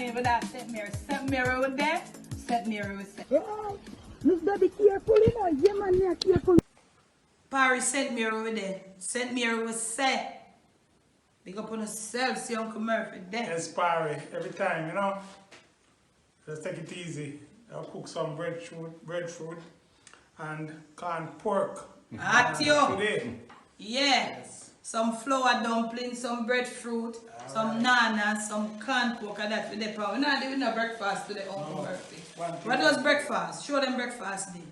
me with that St. Mary. St. Mary with there. St. Mary with there. Yeah. Miss Daddy careful, you know. Yeah, man, yeah, careful. Paris St. Mary with there. St. Mary was set. Big up on yourself, see Uncle Murphy there. Yes, Parry, every time, you know. Just take it easy. I'll cook some breadfruit and canned pork. At you. Today. Yes. Some flour dumplings, some breadfruit, some nana, some canned pork and that with the power. We're not doing no breakfast today, Uncle Murphy. What was breakfast? Show them breakfast day.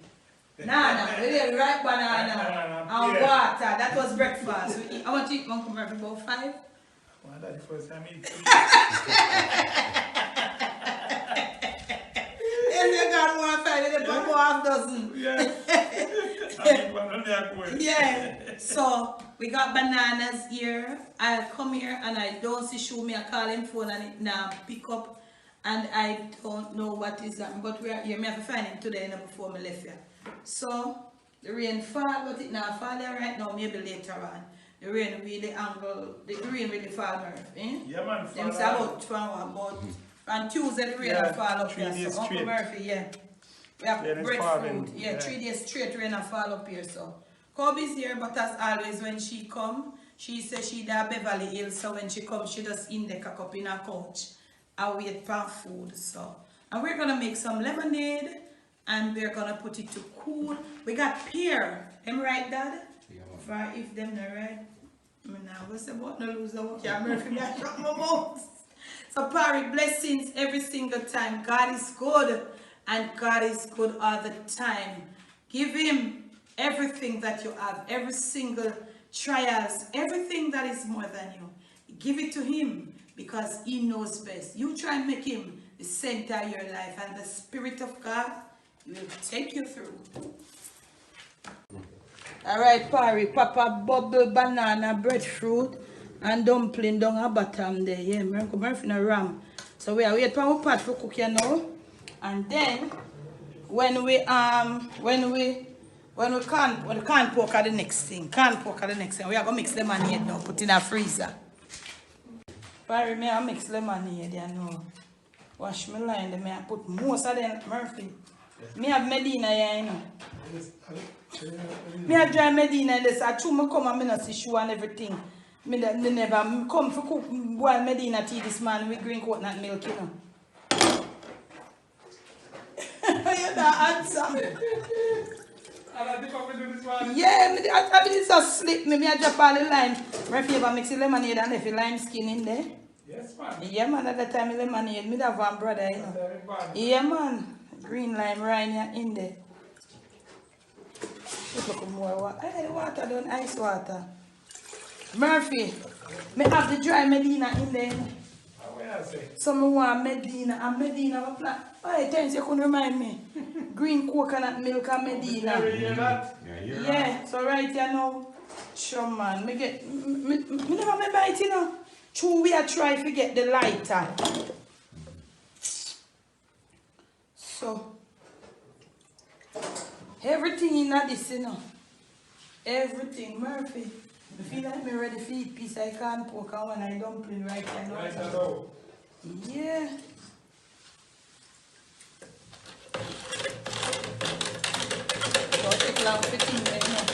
Nana, we did ripe banana and water. That was breakfast. I want to eat Uncle Murphy about 5. Well, that's the first time I eat. And you got more 5, they put more half dozen. Yeah. So we got bananas here. I come here and I don't see show me. I call him phone and it now pick up, and I don't know what is that. But we are here. Me have to find him today before me left here. So the rain fall, but it now fall there right now. Maybe later on. The rain really rain really fall, Murph. Eh? Yeah, man. Them say about on Tuesday the rain will fall up here. So Uncle Murphy, yeah. We have breadfruit. Yeah, 3 days straight rain will fall up here. So Kobe's here, but as always when she come, she says she da Beverly Hills. So when she comes, she just in the cup in her couch. I wait for food. So and we're gonna make some lemonade and we're gonna put it to cool. We got pear. Am I right, Dad? Yeah, for if them not right. I mean, now what's about no lose the work? Yeah, Murphy, I shut my mouth. So, Parry, blessings every single time. God is good, and God is good all the time. Give Him everything that you have, every single trials, everything that is more than you. Give it to Him because He knows best. You try and make Him the center of your life, and the Spirit of God will take you through. Alright, Parry, Papa bubble banana, breadfruit, and dumpling down at bottom there. Yeah, Murphy no ram. So we are waiting for our pot for cook you now. And then when we can't pork at the next thing. Can't pork at the next thing. We are gonna mix lemonade now, put in a freezer. Parry, me I mix lemonade there now. Wash my line there, me I put most of them Murphy. Me have Medina here, you know. Me have dry Medina in this. I chew me come and me not see shoe and everything. Me never come for cook boil Medina tea this morning with green coconut milk, you know. You don't answer. Yeah, I mean it's a slip. Me I drop all the lime. My favorite mix the lemonade and if lime skin in there. Yes, man. Yeah, man. At the time the lemonade, me have one brother, you know. Yeah, man. Green lime right in there. Look more water. Hey, water done ice water. Murphy, me have the dry Medina in there. So me want Medina and Medina have a plant. Oh, times you couldn't remind me. Green coconut milk and Medina. Yeah, so right here now. Sure man. Me never remember it, you know. True, we are trying to get the lighter. So everything in this, you know. Everything, Murphy. I feel like me ready to eat piece I can't pork and when I dumpling right here. Right now. Yeah. So take long 15 minutes now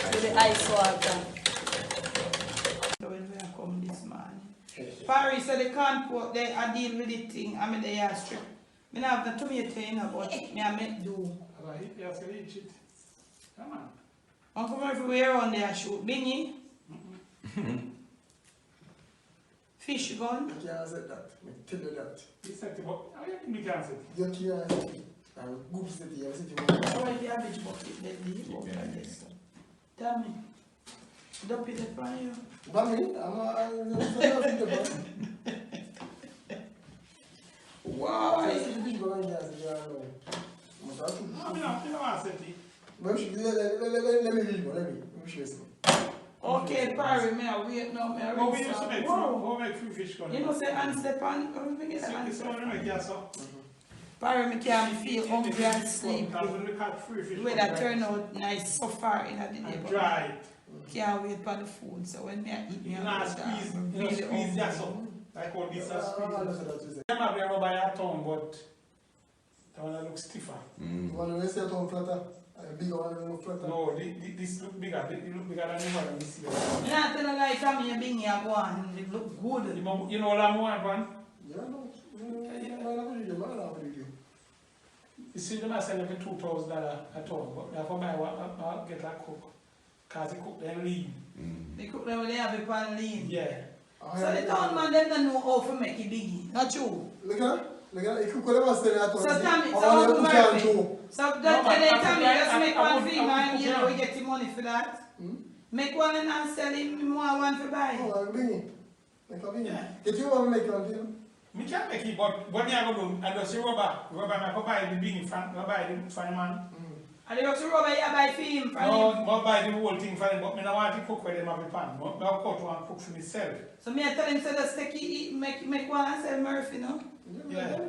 with the ice water. So when we come this morning. Paris said they can't pork, they I deal with the thing. I mean they are strip. I don't have the tomato in but me I make do. Come on. Uncle Murphy, where on there shoot? Bingy? Fish gun? You can't say that. I tell you that. You said about, how you can't say it? You can't say it. And good city, you say it. How is the average bucket that they work like this? Tell me. Dump it upon you. But me, I'm Wow. I see the big one here, so You know I said it. let me read one, let me show you something. Okay, Parry, me I wait now, me I What we read used to make, Wow. we make free fish gun. You know say and step on, we get an It's one of the gas up. Parry, me can feel hungry and sleepy. Because when we catch free fish. The way that turn out nice so far in the day. And but dry. can't wait for the food, so when me I eat, me You I know go squeeze, down. you know squeeze gas up. Like all these are That's speed. what you say. Them have a rubber at home, but that one looks stiffer. When you say it flatter, a bigger one look flatter. No, this look bigger. It look bigger than the one we see. Yeah, tell a lie, come here, bring here, go on. It look good. You know what I'm want, man? Yeah, no. You see, them are selling for $2,000 at home, but if I buy one, I'll get a cook. Because they cook them lean. They cook them when they have it pan lean. Yeah. So the town man, them don't know how to make it biggie. Not true. Look at that. You cook whatever say that. So Tommy, so Murphy. too. So that Tommy, just make I one for him and you know yeah. we get the money for that. Make one and then sell him more one for buy. Oh, I'm bringing. Make a bring. Yeah. Get you one make one deal. Me can't make it, but what me I go do, I just say rubber. Rubber, I go buy the big in front, I buy the for the man. And they just rubber you buy for him. No, I buy the whole thing for them, but me don't want to cook for them have a pan. I cut one cook for myself. So me I tell him say just take it, make one and sell Murphy, no? Yeah.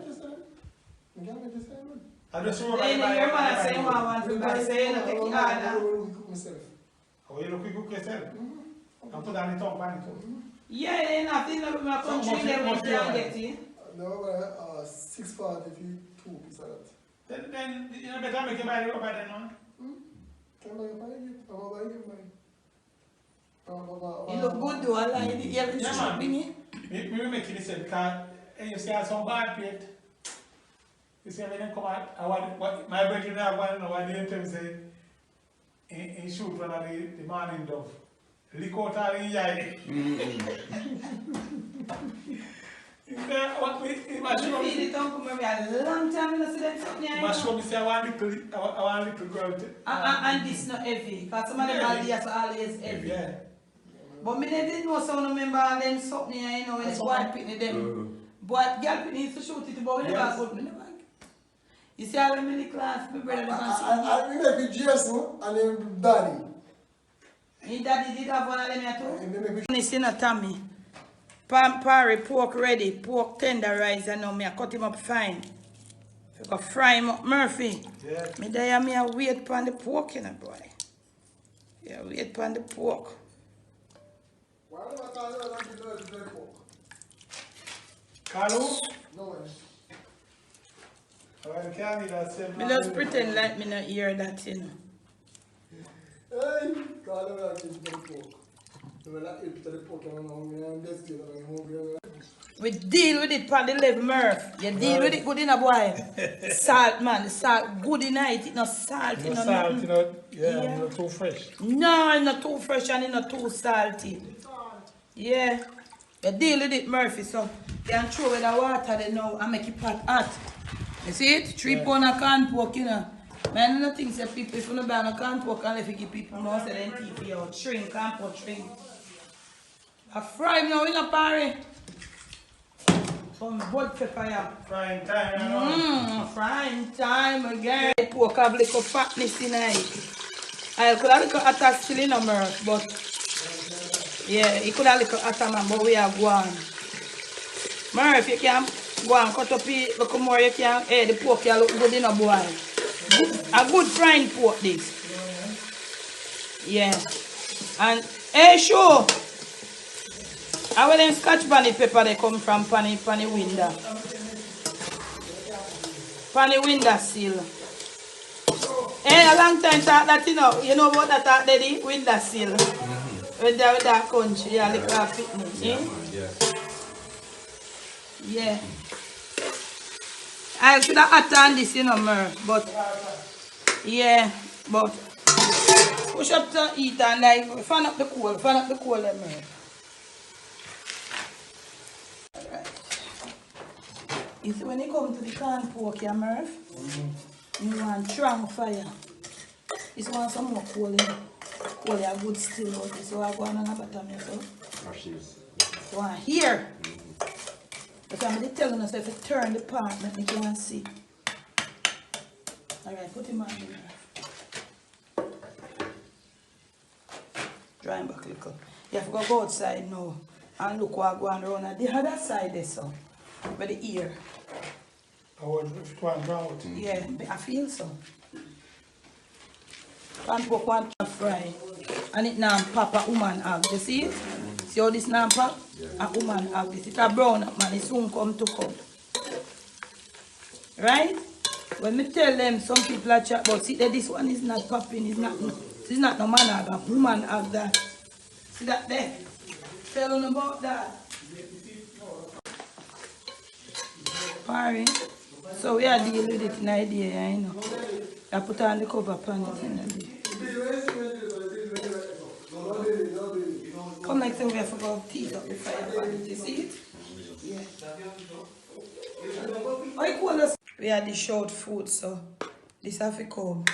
I just say rubber. Then your man say you want one for buy, so you don't take it harder. I will cook myself. Oh, you look cook yourself? And put on the top pan too. Yeah, they nothing in my country, they will get it. No, 640 if you 2 pieces of that. Then you know better make you buy the rubber then, man. Can I buy it? I'm going to buy it. You look good though, I like it. You have Yeah, to man. me. We make it the because you see I some bad plate. You see when they come out, I want what my brethren have one know what they tell say in shoot one of the morning dove. Lick out all the eye. What we You feed it on maybe a long time you see them something here. must show me say I want little girl. And this not heavy, because some of them are always heavy. Yeah. But me didn't know some remember all them something here, you know, when it's boy picnic them. But girl picnic used to shoot it, but we never good, we never. You see how them in the class, my brother can shoot. I remember with Jason and then Daddy. His daddy did have one of them here too? And then maybe This is Tommy. Parry, pork ready, pork tenderizer, and now me I cut him up fine. If I fry him up, Murphy. Yeah. Me there me I wait upon the pork, you know, boy. Yeah, wait upon the pork. why do I tell you that you do the pork? Carlo? No way. I can't that same. Me just pretend like me not hear that, you know. Hey, Carlo, that is the pork. You will not eat the pork and I'm just going to We deal with it on the level, Murph. You deal with it good in a boy. Salt, man. The salt good in it. It's not salty. No No salt, nothing. you know, Yeah. not too fresh. No, it's not too fresh and it's not too salty. Yeah. You deal with it, Murphy. So you can throw in the water then now and make it hot. You see it? 3 pounds of corn pork, you know. Man, I think say people, if you don't buy no corn pork, and if you give people no say them TV out. Shrink, corn pork, shrink. I fry now in a party. Some blood pepper, yeah. Frying time, you know. Frying time again. Pork have little fatness in it. I could have little atta still in a Murph, but yeah, it could have little atta man, but we are going. Murph, you can go and cut up it, look more you can, the pork you look good in a boy. A good frying pork this. Yeah. And, hey, sure. How will them scotch bonnet pepper they come from panny window? Panny window seal. Hey, a long time talk that you know about that talk daddy? Window seal. With that country, yeah, like a fitness. Yeah. I should have attend this, you know, but yeah, but push up to eat and like fan up the coal, Mer. You see, when you come to the corn pork, yeah, Murph, you want strong fire. You want some more coal in it. Coal is good still, but you want to go on a bottom, you want here. But I'm telling us if you turn the part, let me can see. Alright, put him on there. Dry him back a little. You have to go outside now and look what going around the other side there, so. By the ear. If it went down. Yeah, I feel so. Pan pork one fry. And it now papa woman hog, you see it? See how this now pop? A woman have this. It's a brown up man. It soon come to come. Right? When me tell them, some people are chat about, see that this one is not popping, it's not no man have that, woman have that. See that there? Tell them about that. Alright. So we are dealing with it in idea, you know. I put on the cover pan it in the day. Come like say we have to go teeth up the fire pan. You see it? Yeah. I call us. We had the short food, so this have to come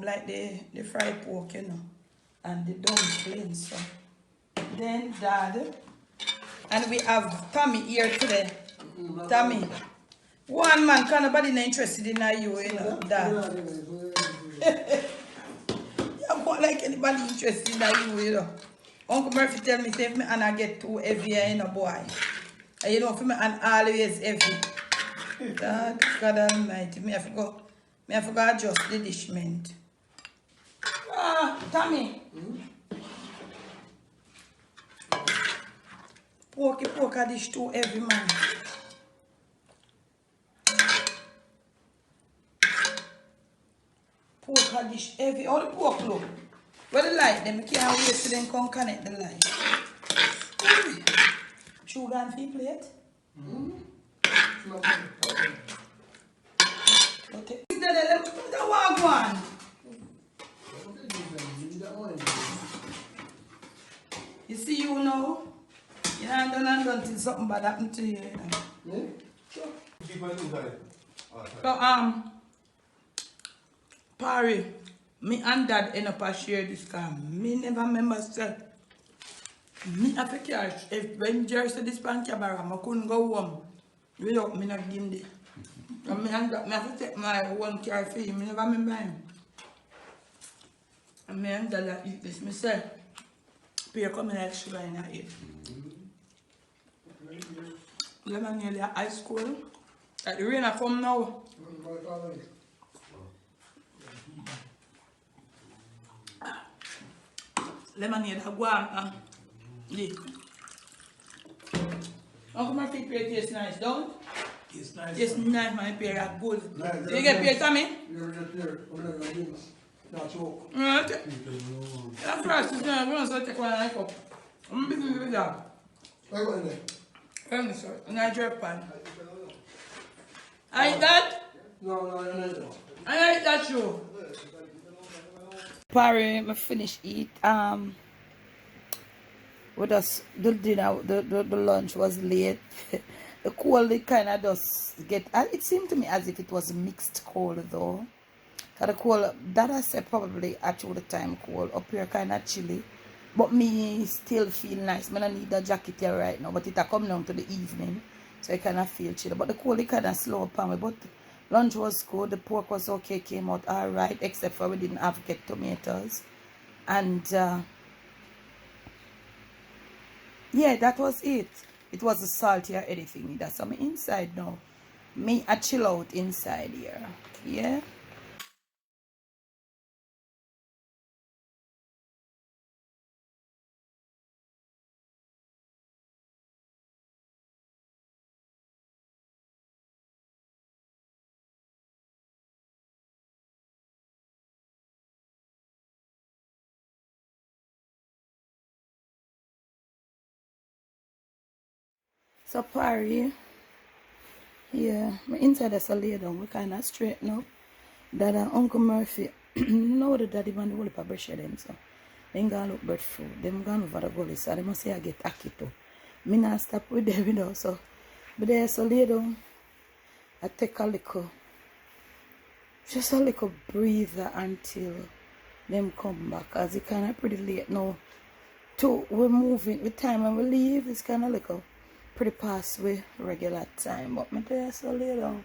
like the fried pork, you know, and the dumplings. So then Dad, and we have Tommy here today. Tommy, one man, kind of body not interested in you, you know, Dad. You not like anybody interested in you know. Uncle Murphy tell me, say if me and I get too heavy, you know, boy. And you know, for me and always heavy. God Almighty, me have to go adjust the dishment. Tommy. Pork a dish too heavy, man. Pork a dish heavy. All the pork look. Where the light them, I can't wait till them come connect the light. Sugar and feed plate? Okay. The one. You see you now? You ain't done until something bad happened to you. You know? So Parry, me and Dad end up a share this car. Me never remember say. Me have a cash. If when Jerry said this pan camera, I couldn't go home. Without me not give him the. And me have to take my one car for him. I never remember him. And me and Dad eat this. Me say, Pierre come in like sugar in a eat. Lemon nearly at high school. Like the rain come now. Lemonade, I go on. Yeah. Uncle Murphy pear tastes nice, don't? It's nice. Tastes nice, my pear are good. Nice. You get pear, Tommy? You get pear. I'm not going to do not choke. Right. That first is going to take one and cup. I'm busy with that. I got in there. I'm sorry. And I drop pan. I eat that? No, I don't know. I eat that too. Parry, I finish eat. With us, the dinner, the lunch was late. The cold, it kind of does get. It seemed to me as if it was mixed cold though. Cause the cold, that I said probably at all the time cold. Up here kind of chilly, but me still feel nice. I don't need a jacket here right now, but it come down to the evening, so I kind of feel chilly. But the cold, it kind of slow up on me. But lunch was good. The pork was okay, came out all right, except for we didn't have to get tomatoes, and. Yeah, that was it. It was a salty or anything. That's on my inside now. Me, I chill out inside here. Yeah. So Parry, yeah, my inside is a lay down. We kind of straighten up. That Uncle Murphy, know the daddy man the whole paper brush them so. Then gonna look bird food. Them gone over the gully so they must say I get aki too. Me not stop with them you know so. But there so lay down. I take a little, just a little breather until them come back. As it kind of pretty late now. We're moving with time and we leave. It's kind of little. Pretty past with regular time, but my day so lay down.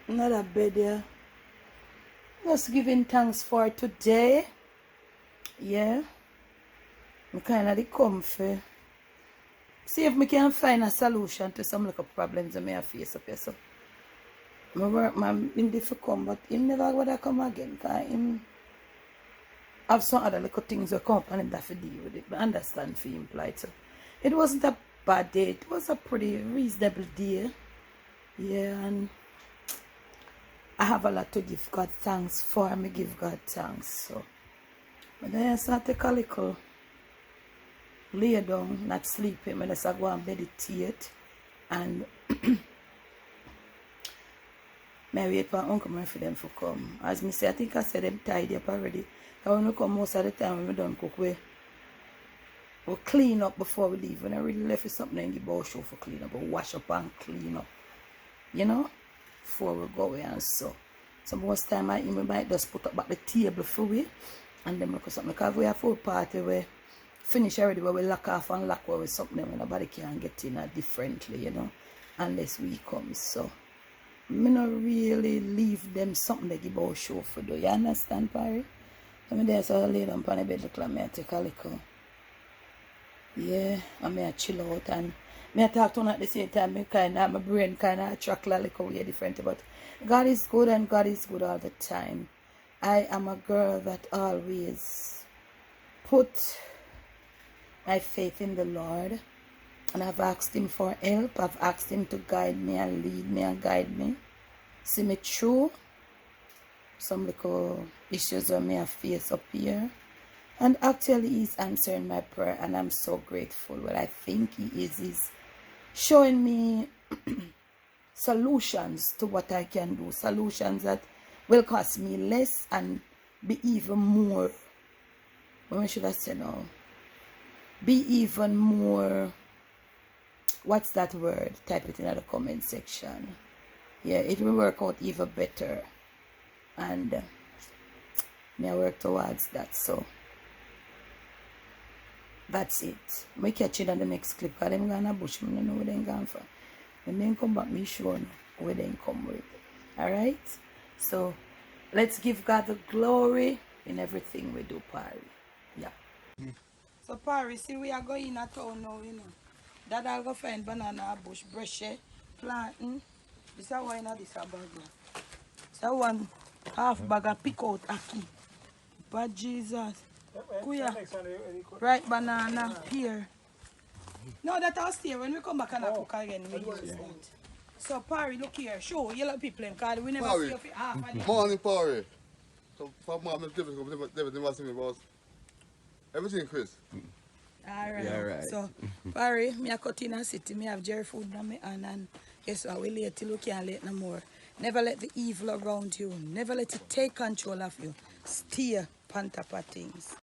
Another bed there. Just giving thanks for today. Yeah. I kind of the comfy. See if I can find a solution to some little problems that I face up here. So my work man in difficult come, but him never gonna come again. Cause him have some other little things that come up and him have to deal with it. But I understand for him plight. So it wasn't a bad day. It was a pretty reasonable day. Yeah, and I have a lot to give God thanks for. Me give God thanks. So but then I start to take a little lay down, not sleeping. I just go and meditate and I wait for Uncle Murphy them to come. As me say, I think I said them tidy up already. I want to come most of the time when we done cook, we clean up before we leave. When I really left with something in the bowl show for clean up, we wash up and clean up. You know? Before we go away and so. So most time I might just put up back the table for we and then look at something. Because we have full party where finish already where we lock off and lock where we something when nobody can get in differently, you know, unless we come. So me not really leave them something they give out show for do. You understand, Parry? I mean there's a lay down on the bed look me I take a little. Yeah, and me I chill out and me I talk to them at the same time. Me kinda my brain kinda attract a little way different, but God is good and God is good all the time. I am a girl that always put my faith in the Lord, and I've asked him for help. I've asked him to guide me and lead me and guide me, see me through some little issues that may have faced up here, and actually he's answering my prayer and I'm so grateful. What I think he is he's showing me solutions to what I can do, solutions that will cost me less and be even more, what should I say now, be even more, what's that word, type it in the comment section. Yeah, it will work out even better, and may I work towards that. So that's it. We catch it on the next clip, because I'm going to bush, I don't know where they're going for. When they come back, me show you where they come with. Alright? So let's give God the glory in everything we do, Parry. Yeah. So Parry, see we are going at town now, you know. That I'll go find banana bush, brush it, planting. This is one in this bag. So one half bag of pick out aki. But Jesus. Kuya. Right banana, pear. No, that I'll stay. When we come back and cook again, we use that. So Parry, look here. Show yellow people because we never see you for half a day. Morning, Parry. So, for mom, everything see me, boss. Everything, Chris. Alright. Yeah, right. So, Parry, me a cut in a city. Me have Jerry food in my hand, and guess what? We late till we can't late no more. Never let the evil around you. Never let it take control of you. Steer on top of things.